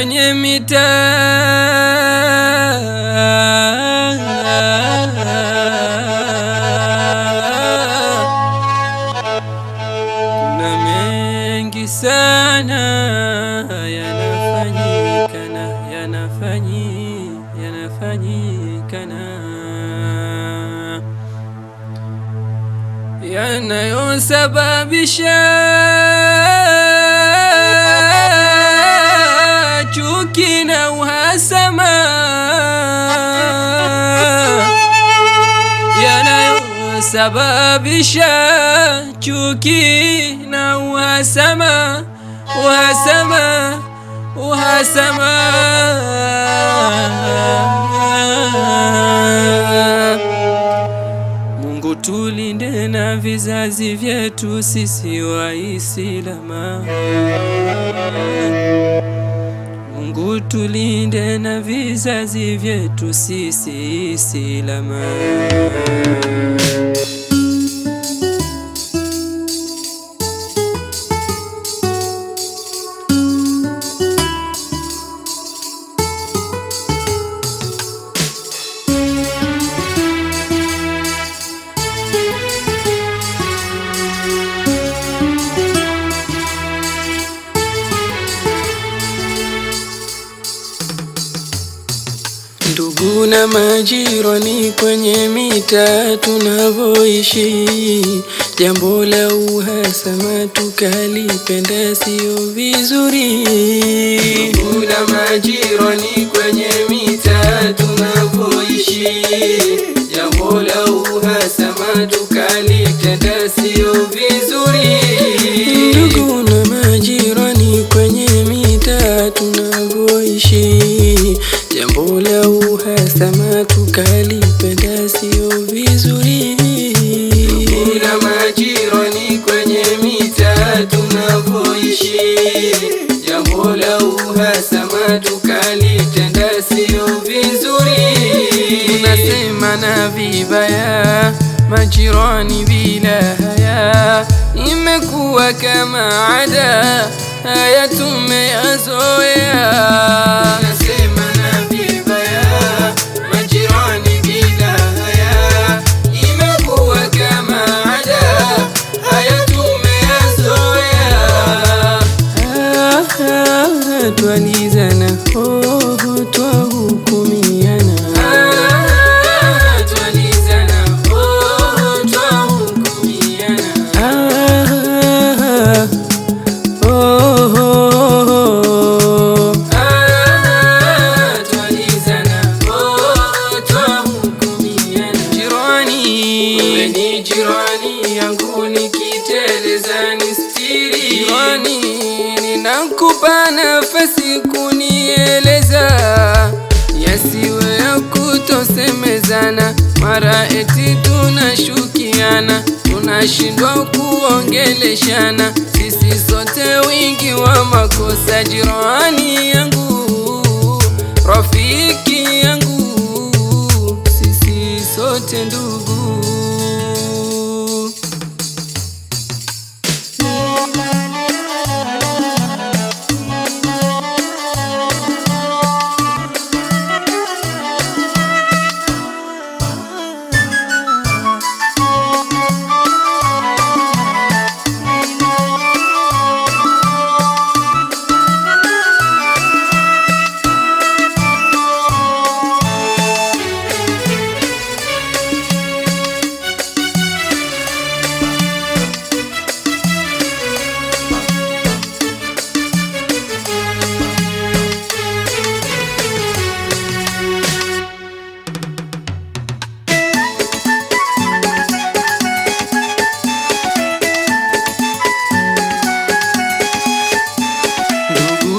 kwenye mitaa, kuna mengi sana yanafanyikana yanayosababisha chuki na uhasama, yanayosababisha chuki na uhasama. Mungu tulinde na vizazi vyetu sisi Waislamu. Mungu tulinde na vizazi vyetu sisi Waislamu. Ndugu na majirani kwenye mitaa tunavyoishi, jambo la uhasama tukalipenda sio vizuri. Ndugu na majirani kwenye mitaa tunavyoishi, jambo la uhasama tukalipenda sio vizuri. Ndugu na majirani kwenye mitaa tunavyoishi, jambo la uhasama tukalipenda sio vizuri. Ndugu na majirani kwenye mitaa tunavyoishi, jambo la uhasama tukalipenda sio vizuri. Tunasemana vibaya majirani bila haya, imekuwa kama ada, haya tumeyazoea. Twalizana twahukumiana, twalizana twahukumiana, twalizana twahukumiana. Jirani, wewe ni jirani yangu, nikiteleza nistiri. Jirani, nakupa nafasi kunieleza, yasiwe ya kutosemezana, mara eti tunashukiana, tunashindwa kuongeleshana, sisi sote wingi wa makosa. Jirani yangu, rafiki yangu, sisi sote ndugu.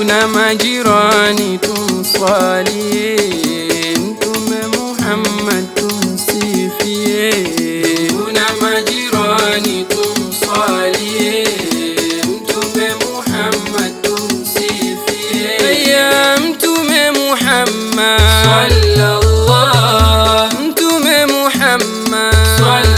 Na majirani tumswalie Mtume Muhammad tumsifie. Na majirani tumswalie Mtume Muhammad tumsifie. Ya Mtume Muhammad sallallahu, Mtume Muhammad sallallahu.